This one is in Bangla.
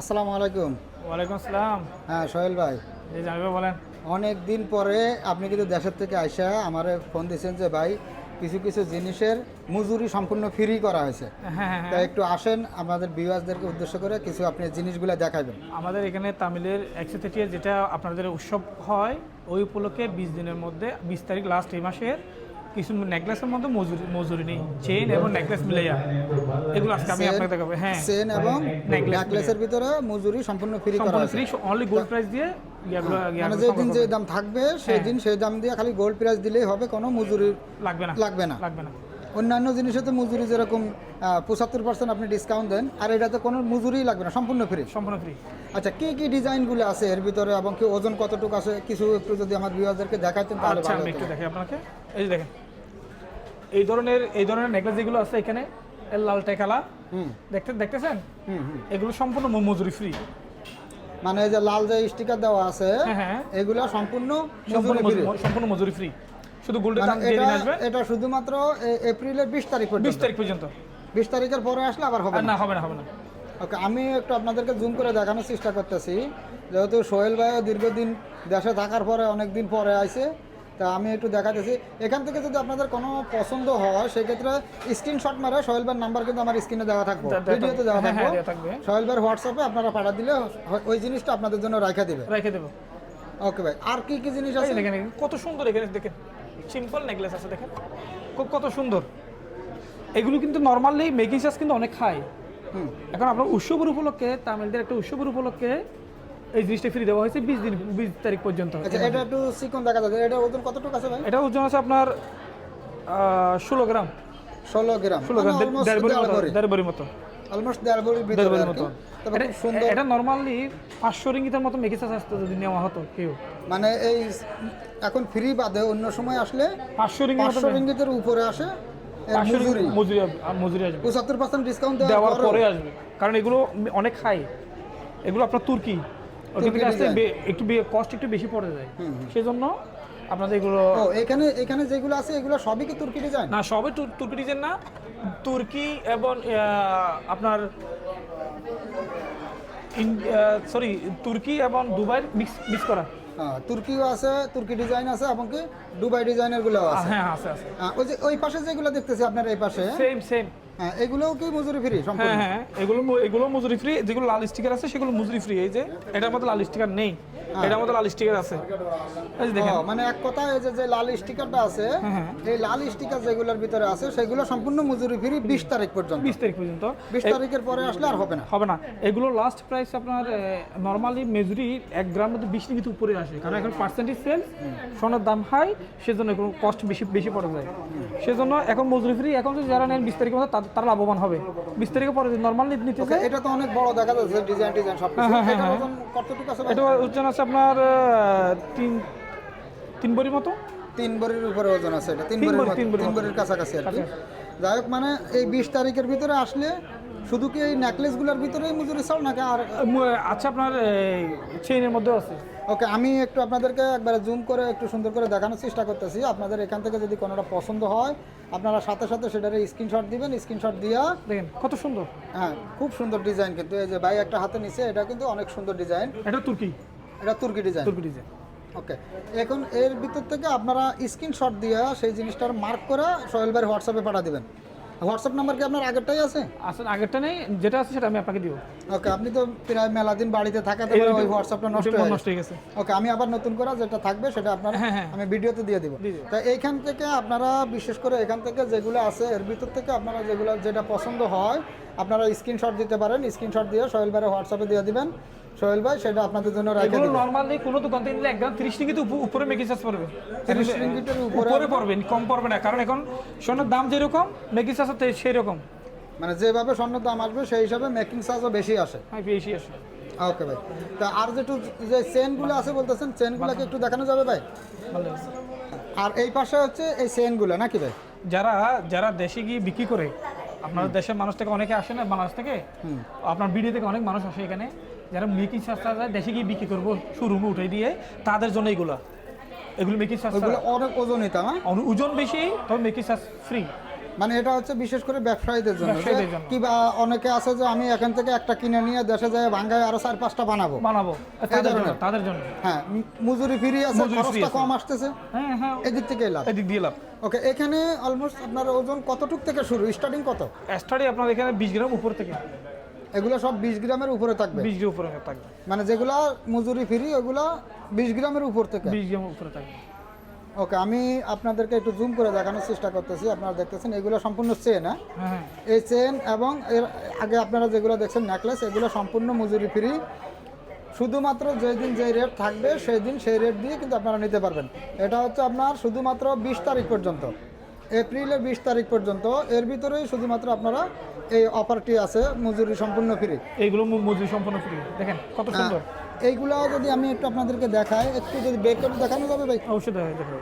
আসসালামু আলাইকুম। ওয়ালাইকুম আসসালাম। হ্যাঁ সোহেল ভাই, জি জানবে বলেন। অনেক দিন পরে আপনি কিন্তু দেশের থেকে আইসা আমারে ফোন দিয়েছেন যে ভাই কিছু কিছু জিনিসের মজুরি সম্পূর্ণ ফ্রি করা হয়েছে। হ্যাঁ হ্যাঁ তা হ্যাঁ একটু আসেন আমাদের ভিউয়ার্সদেরকে উদ্দেশ্য করে কিছু আপনি জিনিসগুলো দেখাবেন। আমাদের এখানে তামিলের 130 যেটা আপনাদের উৎসব হয় ওই উপলক্ষে 20 দিনের মধ্যে 20 তারিখ লাস্ট এই মাসের কিছু নেকলেসের মধ্যে মজুরি নেই, চেইন এবং নেকলেস মিলাইয়া এগুলো আজকে আমি আপনাকে দেখাবো। হ্যাঁ, চেন এবং নেকলেস নেকলেসের ভিতরে মজুরি সম্পূর্ণ ফ্রি করা সম্পূর্ণ হয়েছে। ফ্রি, অনলি গোল্ড প্রাইস দিয়ে মানে যে দিন যে দাম থাকবে সেই দিন সেই দাম দিয়ে খালি গোল্ড প্রাইস দিলেই হবে, কোনো মজুরি লাগবে না লাগবে না। লাগবে না। অন্যান্য জিনিসে তো মজুরি যেরকম 75% আপনি ডিসকাউন্ট দেন, আর এটাতে কোনো মজুরি লাগবে না, সম্পূর্ণ ফ্রি। সম্পূর্ণ ফ্রি। আচ্ছা, কি কি ডিজাইনগুলো আছে এর ভিতরে এবং কি ওজন কতটুকু আছে কিছু একটু যদি আমার ভিউয়ারদেরকে দেখাইতেন তাহলে আচ্ছা ভালো আমি হতো। একটু দেখাই আপনাকে। এই যে দেখেন, এই ধরনের নেকলেস যেগুলো আছে এখানে লাল টেকালা হুম দেখতেছেন, হুম হুম। এগুলো সম্পূর্ণ মজুরি ফ্রি। মানে এই যে লাল যে স্টিকার দেওয়া আছে হ্যাঁ হ্যাঁ, এগুলো সম্পূর্ণ মজুরি free। সম্পূর্ণ মজুরি ফ্রি, শুধু গোল্ডের মানে দাম দিয়ে দিন আসবে। এটা শুধুমাত্র এপ্রিলের 20 তারিখ 20 পর্যন্ত। তারিখ পর্যন্ত। 20 তারিখের পরে আসলে আবার হবে আর না। না, হবে না, হবে না। ওকে, আমি একটু আপনাদেরকে জুম করে দেখানোর চেষ্টা করতেছি, যেহেতু সোহেল ভাইও দীর্ঘদিন দেশে থাকার পরে অনেক দিন পরে আইছে, তা আমি একটু দেখাতেছি। এখান থেকে যদি আপনাদের কোনো পছন্দ হয় সেক্ষেত্রে স্ক্রিনশট মারে সোহেল ভাইয়ের নাম্বার কিন্তু আমার স্ক্রিনে দেওয়া থাকবে, ভিডিওতে দেওয়া হ্যাঁ হ্যাঁ, থাকবে। দেওয়া থাকবে। সোহেল ভাইয়ের হোয়াটসঅ্যাপে আপনারা পাঠা দিলে ওই জিনিসটা আপনাদের জন্য রাখা দিবে। রেখে দেবো। ওকে ভাই, আর কি কি জিনিস এই আছে? দেখেন কত সুন্দর, এখানে দেখেন সিম্পল নেকলেস আছে, দেখেন কত সুন্দর। এগুলো কিন্তু নর্মালি মেকিং চার্জ কিন্তু অনেক খায়। হুম। এখন আপনার উৎসবের উপলক্ষে, তামিলদের একটা উৎসবের উপলক্ষে এই জিনিসটা ফ্রি দেওয়া হয়েছে 20 তারিখ পর্যন্ত। আচ্ছা, এটা একটু চিকন দেখা যাচ্ছে, এটা ওজন কতটুকু আছে ভাই? এটা ওজন আছে আপনার 16 গ্রাম। 16 গ্রাম, 16 গ্রাম, দেড় বড়ির মতো। অলমোস্ট দেড় ভরির দেড় ভিতরে বড়ির আর কি। মতো। তবে খুব সুন্দর। এটা নর্মালি 500 রিঙ্গিতের মতো মেকিং চার্জ আসতো যদি নেওয়া হতো কেউ। মানে এই এখন ফ্রি বাদে অন্য সময় আসলে 500 রিঙ্গিত 500 রিঙ্গিতের উপরে আসে এর মজুরি। মজুরি আসবে 75% ডিসকাউন্ট দেওয়ার পরে আসবে, কারণ এগুলো অনেক হাই। এগুলো আপনার তুর্কি, ওখান থেকে আসতে একটু কস্ট একটু বেশি পড়ে যায়, সেই জন্য আপনাদের এগুলো। ও, এখানে যেগুলো আছে এগুলো সবই কি তুর্কি ডিজাইন? না, সবই তুর্কি ডিজাইন না, তুর্কি এবং আপনার সরি তুর্কি এবং দুবাইয়ের মিক্স করা। হ্যাঁ, তুর্কিও আছে, তুর্কি ডিজাইন আছে এবং কি দুবাই ডিজাইনের গুলো আছে। হ্যাঁ আছে আছে। ওই যে ওই পাশে যেগুলো দেখতেছি আপনার এই পাশে, সেম। হ্যাঁ, এগুলোও কি মজুরি ফ্রি সম্পূর্ণ? হ্যাঁ, এগুলো মজুরি ফ্রি। যেগুলো লাল স্টিকার আছে সেগুলো মজুরি ফ্রি। এই যে এটার মধ্যে লাল স্টিকার নেই, এটার মধ্যে লাল স্টিকার আছে। এই যে দেখেন, মানে এক কথায় এই যে লাল স্টিকারটা আছে, হ্যাঁ। এই লাল স্টিকার যেগুলোর ভিতরে আছে সেগুলো সম্পূর্ণ মজুরি ফ্রি 20 তারিখ পর্যন্ত। 20 তারিখ পর্যন্ত। 20 তারিখের পরে আসলে আর হবে না। হবে না। এগুলো লাস্ট প্রাইস আপনার নর্মালি মেজুরি 1 গ্রাম মধ্যে 20 রিঙ্গিত উপরে আসে, কারণ এখন পার্সেন্টেজ সেল, সোনার দাম হাই, সেজন্য এগুলো কস্ট বেশি পড়ে যায়। সেজন্য এখন মজুরি ফ্রি। এখন যদি যারা নেন 20 তারিখের মধ্যে তারা লাভবান হবে। 20 তারিখের পরে নর্মাল নিতে চায়। এটা তো অনেক বড় দেখা যাচ্ছে, ডিজাইন সব কিছু। এটা ওজন কতটুকু আছে ভাই? এটা ওজন আছে আপনার 3 বড়ির মতো। 3 ভরির উপরে ওজন আছে, এটা 3 তিন ভরির ভরি, মতো, তিন ভরির 3 মতো। ভরির কাছাকাছি আর কি। যাই হোক, মানে এই 20 তারিখের ভিতরে আসলে শুধু কি এই নেকলেসগুলোর ভিতরেই মজুরি ছাড় নাকি আর? আচ্ছা, আপনার চেইনের মধ্যেও আছে। ওকে, আমি একটু আপনাদেরকে একবারে জুম করে একটু সুন্দর করে দেখানোর চেষ্টা করতেছি। আপনাদের এখান থেকে যদি কোনোটা পছন্দ হয় আপনারা সাথে সাথে সেটার স্ক্রিনশট দিবেন। স্ক্রিনশট দিয়া দেখেন কত সুন্দর। হ্যাঁ, খুব সুন্দর ডিজাইন কিন্তু। এই যে ভাই একটা হাতে নিচে, এটা কিন্তু অনেক সুন্দর ডিজাইন। এটা তুর্কি ডিজাইন। ওকে, এখন এর ভিতর থেকে আপনারা স্ক্রিনশট দিয়ে সেই জিনিসটার মার্ক করে সোহেল ভাইয়ের হোয়াটসঅ্যাপে পাঠিয়ে দিবেন। হোয়াটসঅ্যাপ নাম্বার কি আপনার আগেরটাই আছে? আসলে আগেরটা নেই, যেটা আছে সেটা আমি আপনাকে দিব। ওকে, আপনি তো প্রায় মেলা দিন বাড়িতে থাকাতে ওই হোয়াটসঅ্যাপটা নষ্ট হয়ে গেছে। ওকে, আমি আবার নতুন করে যেটা থাকবে সেটা আপনার আমি ভিডিওতে দিয়ে দিব। তা এইখান থেকে আপনারা বিশেষ করে এখান থেকে যেগুলো আছে এর ভিতর থেকে আপনারা যেটা পছন্দ হয় আপনারা স্ক্রিনশট দিতে পারেন। স্ক্রিনশট দিয়ে সোহেল ভাইয়ের হোয়াটসঅ্যাপে দিয়ে দিবেন। সোহেল ভাই সেটা আপনাদের জন্য রাখে এগুলো দিবেন। নরমালি কোনো দোকান থেকে নিলে 1 গ্রাম 30 রিঙ্গিত উপরে মেকিং চার্জ পড়বে। 30 রিঙ্গিটের উপরে পড়বে, কম পড়বে না, কারণ এখন সোনার দাম যেরকম মেকিং চার্জ সেই রকম। মানে যেভাবে স্বর্ণের দাম আসবে সেই হিসাবে মেকিং চার্জও বেশি আসে। হ্যাঁ, বেশি আসে। ওকে ভাই, তা আর যে চেনগুলো আছে বলতেছেন, চেনগুলোকে একটু দেখানো যাবে ভাই? ভালো। আর এই পাশে হচ্ছে এই চেনগুলো নাকি ভাই? যারা দেশে গিয়ে বিক্রি করে, আপনার দেশের মানুষ থেকে অনেকে আসে না, বাংলাদেশ থেকে, আপনার বিডি থেকে অনেক মানুষ আসে এখানে, যারা মেকিং চার্জটা দেশে গিয়ে বিক্রি করবো শোরুমে উঠে দিয়ে, তাদের জন্য এগুলো মেকিং চার্জ অনেক ওজন নিতাম। ওজন বেশি, তবে মেকিং চার্জ ফ্রি। মানে এটা হচ্ছে বিশেষ করে ব্যবসায়ীদের জন্য ব্যবসায়ীদের জন্য। কিংবা অনেকে আছে যে আমি এখান থেকে একটা কিনে নিয়ে দেশে যায় ভাঙ্গায় আরো 4-5টা বানাবো। তাদের জন্য ধরনের। তাদের জন্য হ্যাঁ, মজুরি ফ্রি আছে, মজুরি free খরচটা আছে। কম আসতেছে, হ্যাঁ হ্যাঁ এদিক থেকে লাভ। এদিক দিয়ে লাভ। ওকে, এখানে অলমোস্ট আপনার ওজন কতটুক থেকে শুরু, স্টার্টিং কত? স্টার্টে আপনার এখানে 20 গ্রাম উপর থেকে, এগুলো সব 20 গ্রামের উপরে থাকবে, 20 গ্রাম উপরে থাকবে, মানে যেগুলা মজুরি ফ্রি ওগুলা 20 গ্রামের উপর থেকে। 20 গ্রাম উপরে থাকবে। ওকে, আমি আপনাদেরকে একটু জুম করে দেখানোর চেষ্টা করতেছি। আপনারা দেখতেছেন এগুলো সম্পূর্ণ চেন। হ্যাঁ, হ্যাঁ হ্যাঁ এই চেন এবং এর আগে আপনারা যেগুলো দেখছেন নেকলেস, এগুলো সম্পূর্ণ মজুরি ফ্রি। শুধুমাত্র যেই দিন যেই রেট থাকবে সেই দিন সেই রেট দিয়ে কিন্তু আপনারা নিতে পারবেন। এটা হচ্ছে আপনার শুধুমাত্র 20 তারিখ পর্যন্ত, এপ্রিলের 20 তারিখ পর্যন্ত, এর ভিতরেই শুধুমাত্র আপনারা এই অফারটি আছে, মজুরি সম্পূর্ণ ফ্রি। এইগুলো মজুরি সম্পূর্ণ ফ্রি। দেখেন কত সুন্দর। এইগুলা যদি আমি একটু আপনাদেরকে দেখাই, একটু যদি বের করে দেখানো যাবে ভাই? অবশ্যই দেখা যাবে।